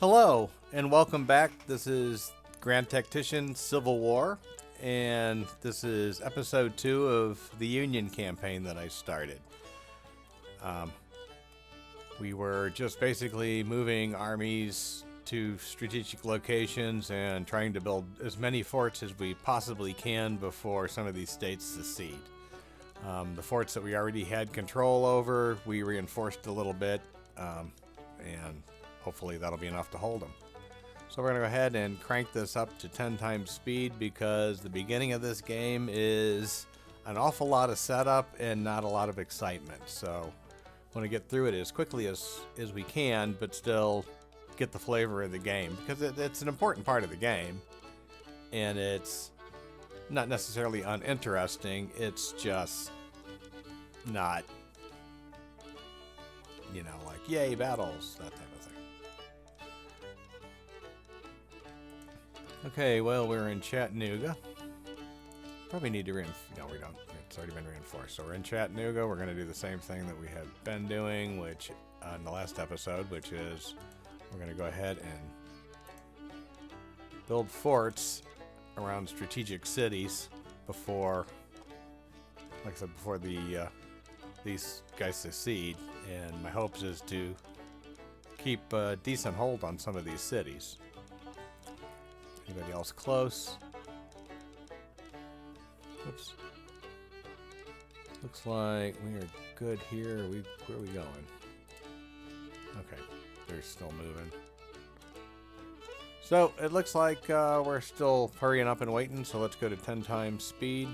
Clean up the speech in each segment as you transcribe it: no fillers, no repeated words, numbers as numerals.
Hello, and welcome back. This is Grand Tactician Civil War, and this is episode 2 of the Union campaign that I started. We were just basically moving armies to strategic locations and trying to build as many forts as we possibly can before some of these states secede. The forts that we already had control over, we reinforced a little bit, and hopefully that'll be enough to hold them. So we're going to go ahead and crank this up to 10 times speed because the beginning of this game is an awful lot of setup and not a lot of excitement. So I want to get through it as quickly as we can, but still get the flavor of the game because it's an important part of the game, and it's not necessarily uninteresting. It's just not, like yay battles, that type of thing. Okay, well, we're in Chattanooga. Probably need to no, we don't. It's already been reinforced. So we're in Chattanooga. We're going to do the same thing that we have been doing, which in the last episode, which is we're going to go ahead and build forts around strategic cities before, like I said, before these guys secede. And my hopes is to keep a decent hold on some of these cities. Anybody else close? Oops. Looks like we are good here. Where are we going? Okay, they're still moving. So it looks like we're still hurrying up and waiting, so let's go to 10 times speed.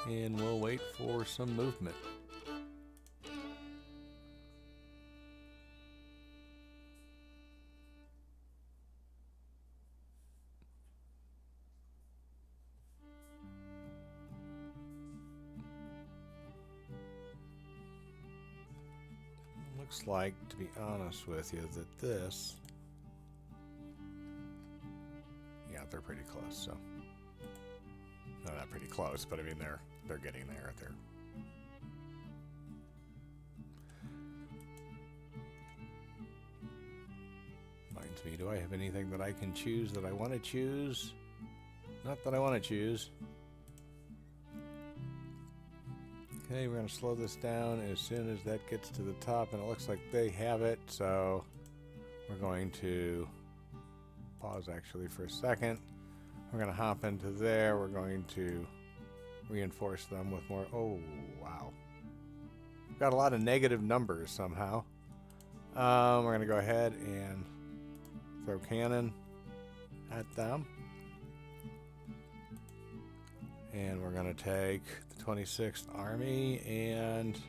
And we'll wait for some movement. Looks like, to be honest with you, that this... Yeah, they're pretty close, so... No, not pretty close, but I mean, they're getting there. Reminds me, do I have anything that I can choose that I want to choose? Not that I want to choose. Okay, we're going to slow this down as soon as that gets to the top, and it looks like they have it, so we're going to pause actually for a second. We're going to hop into there. We're going to reinforce them with more. Oh, wow. We've got a lot of negative numbers somehow. We're going to go ahead and throw cannon at them. And we're going to take the 26th Army and,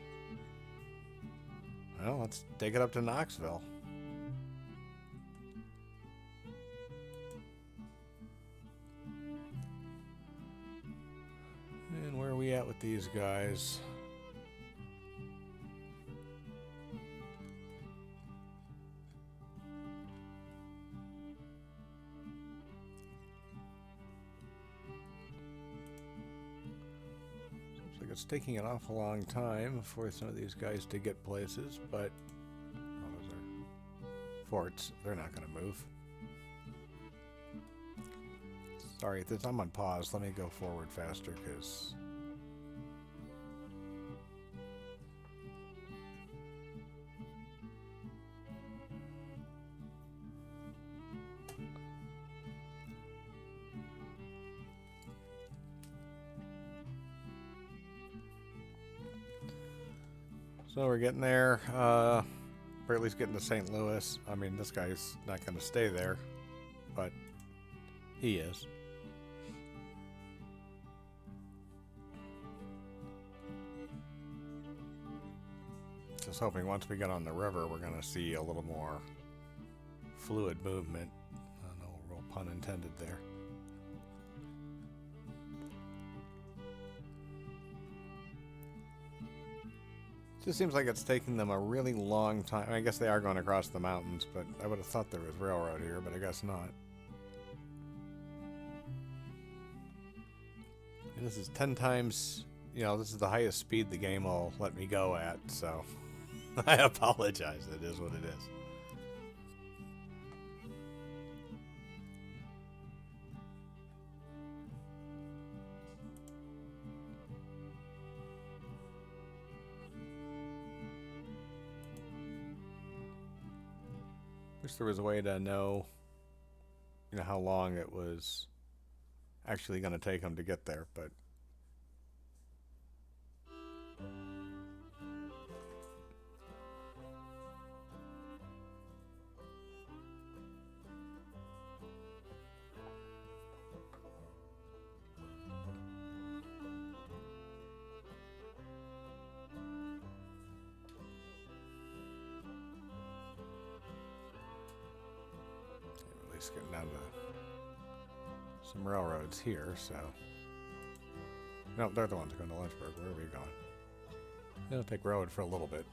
well, let's take it up to Knoxville. And where are we at with these guys? It's taking an awful long time for some of these guys to get places, but those are forts. They're not going to move. Sorry, I'm on pause. Let me go forward faster because... So we're getting there. We're at least getting to St. Louis. I mean, this guy's not going to stay there, but he is. Just hoping once we get on the river, we're going to see a little more fluid movement. No real pun intended there. Just seems like it's taking them a really long time. I guess they are going across the mountains, but I would have thought there was railroad here, but I guess not. And this is 10 times you know, this is the highest speed the game will let me go at, so I apologize. It is what it is. Wish there was a way to know, you know, how long it was actually going to take them to get there, but at least getting down to some railroads here, so. No, they're the ones going to Lynchburg. Where are we going? It'll take railroad for a little bit.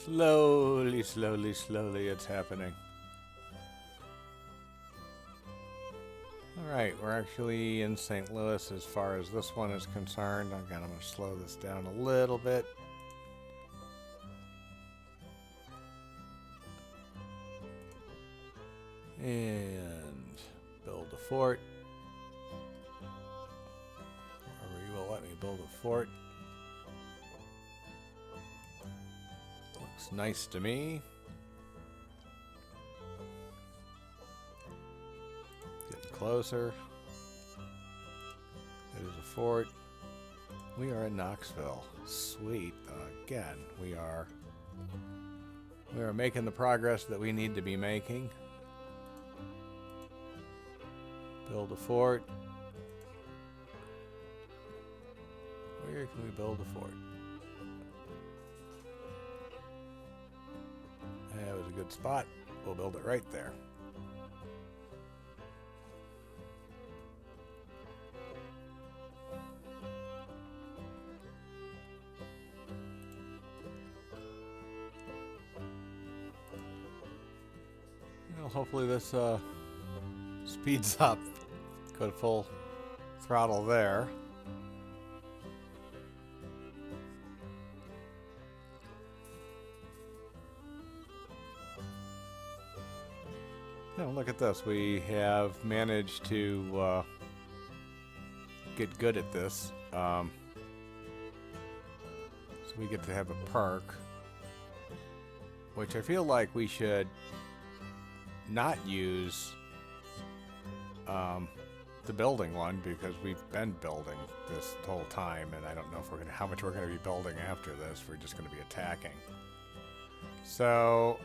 Slowly, slowly, slowly, it's happening. Alright, we're actually in St. Louis as far as this one is concerned. Again, I'm going to slow this down a little bit. And build a fort. Or you will let me build a fort. Looks nice to me. Closer. It is a fort. We are in Knoxville. Sweet. Again, we are making the progress that we need to be making. Build a fort. Where can we build a fort? That was a good spot. We'll build it right there. Hopefully this speeds up. Go to full throttle there. Look at this. We have managed to get good at this. So we get to have a perk, which I feel like we should not use the building one, because we've been building this whole time, and I don't know if how much we're gonna be building after this. We're just gonna be attacking. So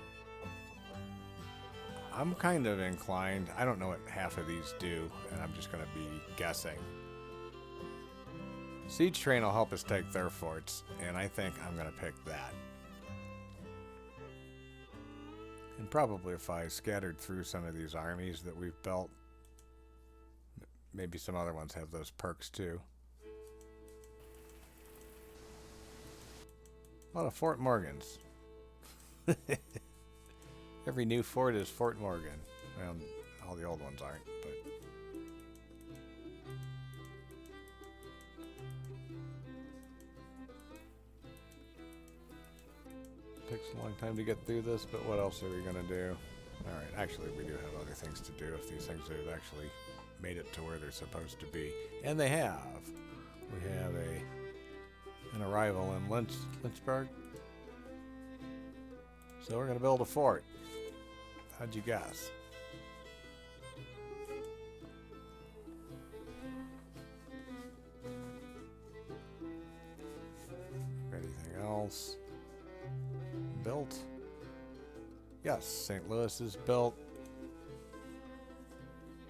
I'm kind of inclined. I don't know what half of these do, and I'm just gonna be guessing. Siege train will help us take their forts, and I think I'm gonna pick that. And probably if I scattered through some of these armies that we've built, maybe some other ones have those perks too. A lot of Fort Morgans. Every new fort is Fort Morgan. Well, all the old ones aren't, but takes a long time to get through this, but what else are we going to do? Alright, actually we do have other things to do if these things have actually made it to where they're supposed to be. And they have. We have an arrival in Lynchburg. So we're going to build a fort. How'd you guess? Anything else? Built? Yes, St. Louis is built.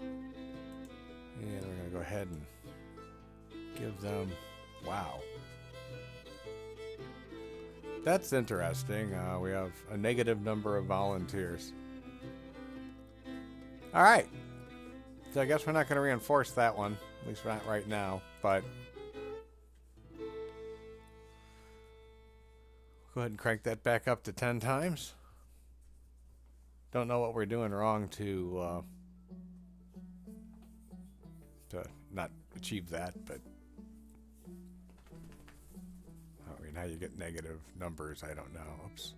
And we're going to go ahead and give them... Wow. That's interesting. We have a negative number of volunteers. Alright. So I guess we're not going to reinforce that one. At least not right now. But Go ahead and crank that back up to 10 times. Don't know what we're doing wrong to not achieve that, but I mean, how you get negative numbers, I don't know. Oops.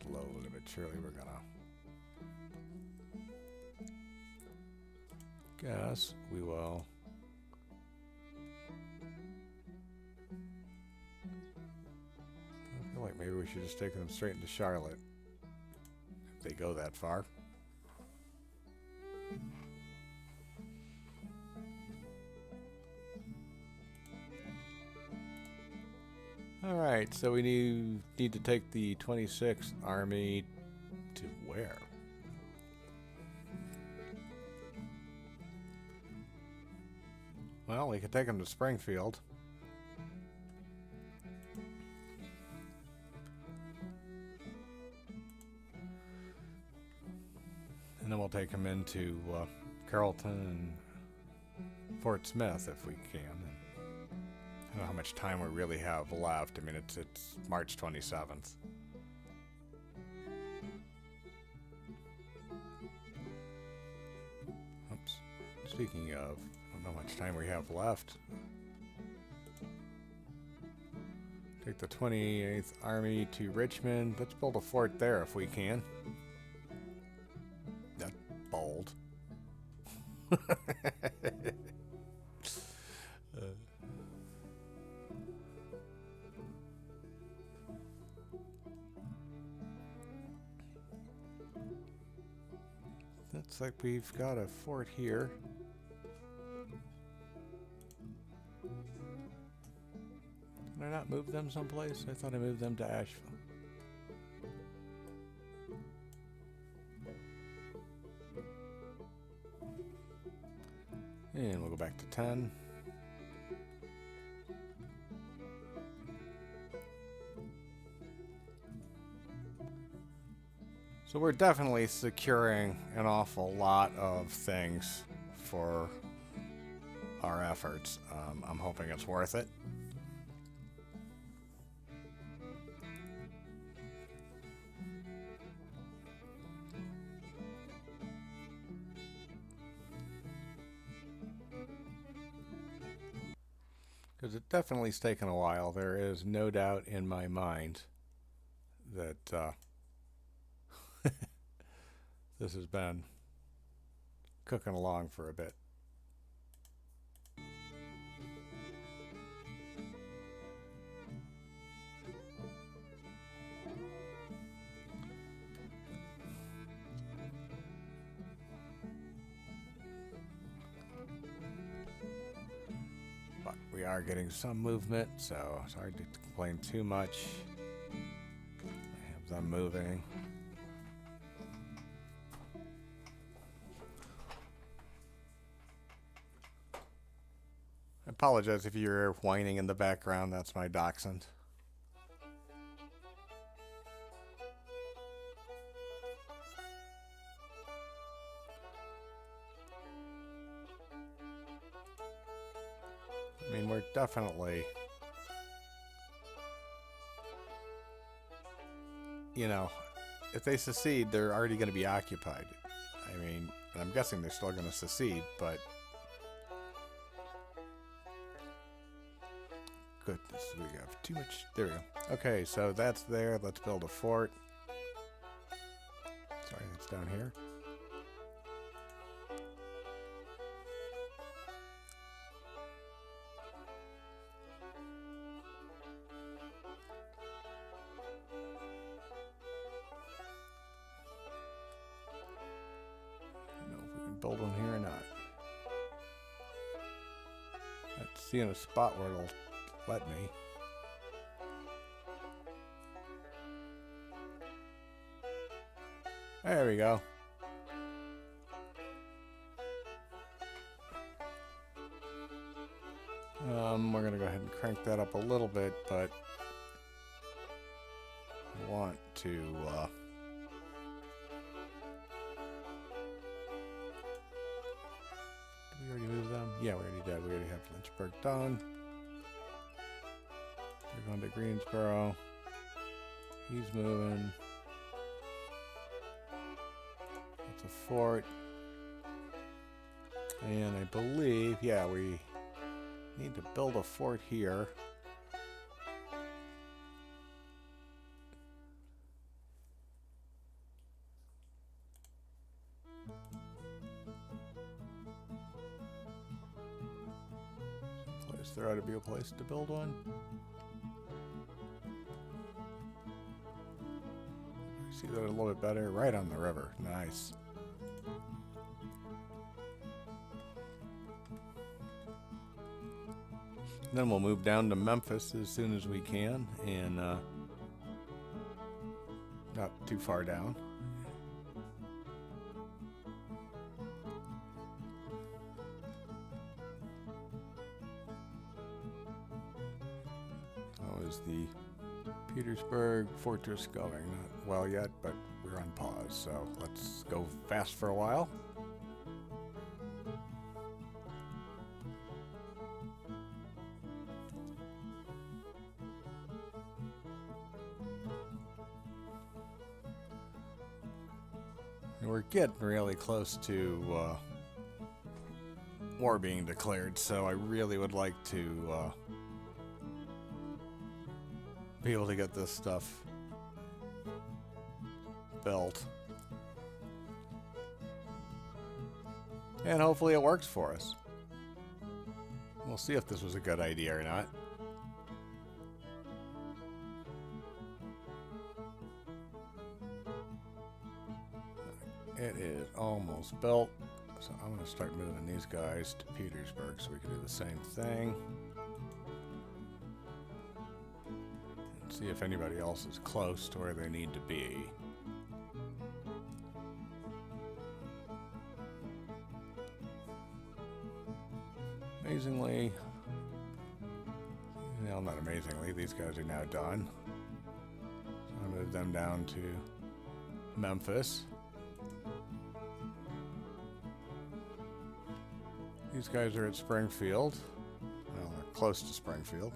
Slowly but surely we're gonna guess we will. I feel like maybe we should just take them straight into Charlotte if they go that far. Alright, so we need to take the 26th Army to where? Well, we could take them to Springfield. And then we'll take them into Carrollton and Fort Smith if we can. I don't know how much time we really have left. I mean, it's March 27th. Oops. Speaking of, I don't know how much time we have left. Take the 28th Army to Richmond. Let's build a fort there if we can. That's bold. Looks like we've got a fort here. Did I not move them someplace? I thought I moved them to Asheville. And we'll go back to 10. So we're definitely securing an awful lot of things for our efforts. I'm hoping it's worth it. Because it definitely's taken a while. There is no doubt in my mind that this has been cooking along for a bit. But we are getting some movement, so it's hard to complain too much. I have them moving. I apologize if you're whining in the background. That's my dachshund. I mean, we're definitely, you know, if they secede, they're already going to be occupied. I mean, I'm guessing they're still going to secede, but goodness, we have too much. There we go. Okay, so that's there. Let's build a fort. Sorry, it's down here. I don't know if we can build one here or not. Let's see in a spot where it'll let me. There we go. We're gonna go ahead and crank that up a little bit, but I want to did we already move them? Yeah, we already did. We already have Lynchburg done. We're going to Greensboro. He's moving. It's a fort. And I believe, yeah, we need to build a fort here. There ought to be a place to build one. See that a little bit better? Right on the river. Nice. Then we'll move down to Memphis as soon as we can, and not too far down. How is the Petersburg Fortress going? Not well yet, but we're on pause, so let's go fast for a while. And we're getting really close to war being declared, so I really would like to be able to get this stuff built. And hopefully it works for us. We'll see if this was a good idea or not. It is almost built, so I'm going to start moving these guys to Petersburg so we can do the same thing. And see if anybody else is close to where they need to be. Amazingly, well, not amazingly, these guys are now done. So I moved them down to Memphis. These guys are at Springfield. Well, they're close to Springfield.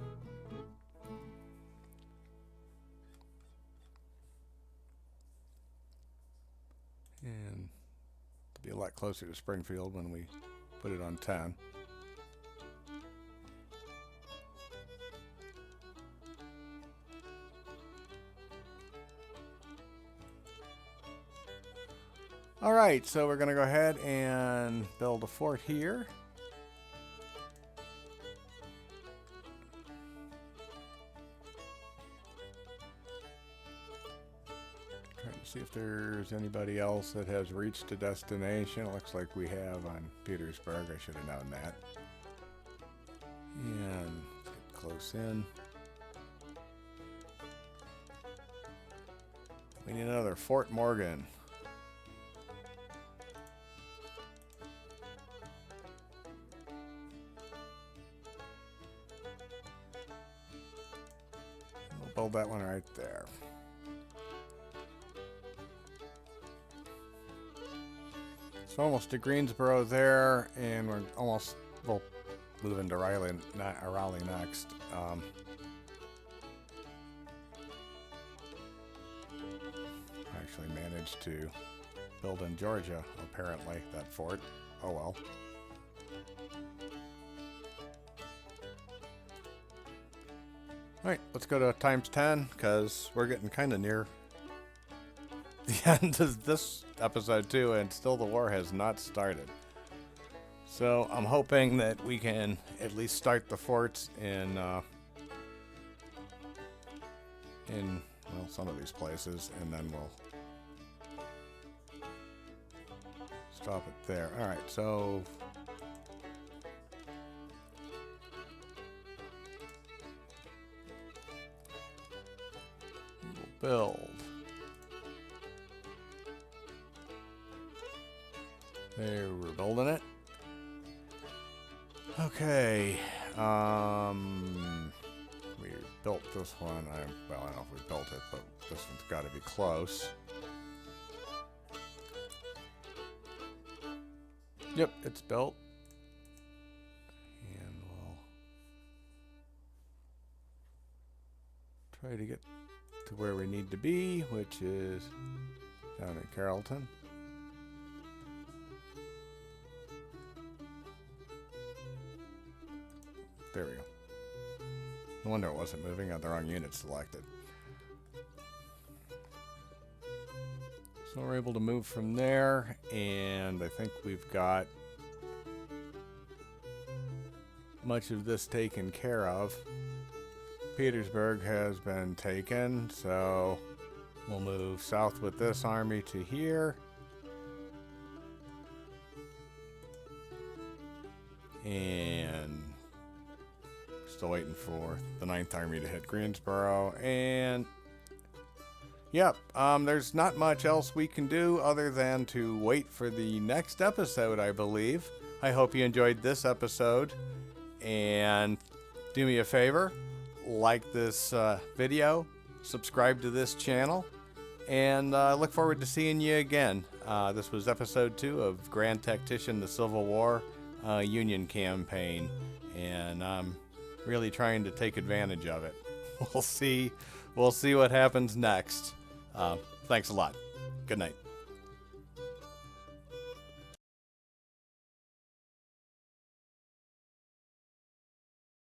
And it'll be a lot closer to Springfield when we put it on 10. All right, so we're going to go ahead and build a fort here. Trying to see if there's anybody else that has reached a destination. It looks like we have on Petersburg. I should have known that. And let's get close in. We need another Fort Morgan. We'll build that one right there. So almost to Greensboro there, and we're almost, we'll move into Raleigh next. Actually managed to build in Georgia, apparently, that fort. Oh well. Alright, let's go to times 10, because we're getting kind of near the end of this episode too, and still the war has not started. So I'm hoping that we can at least start the forts in well, some of these places, and then we'll stop it there. All right, so we'll build. There, we're building it. Okay. We built this one. Well, I don't know if we built it, but this one's got to be close. Yep, it's built. And we'll try to get to where we need to be, which is down at Carrollton. There we go. No wonder it wasn't moving. I had the wrong unit selected. So we're able to move from there, and I think we've got much of this taken care of. Petersburg has been taken, so we'll move south with this army to here. And still waiting for the 9th Army to hit Greensboro. And yep, there's not much else we can do other than to wait for the next episode, I believe. I hope you enjoyed this episode. And do me a favor, like this video, subscribe to this channel, and look forward to seeing you again. This was episode 2 of Grand Tactician, the Civil War Union campaign, and I'm really trying to take advantage of it. We'll see what happens next. Thanks a lot. Good night.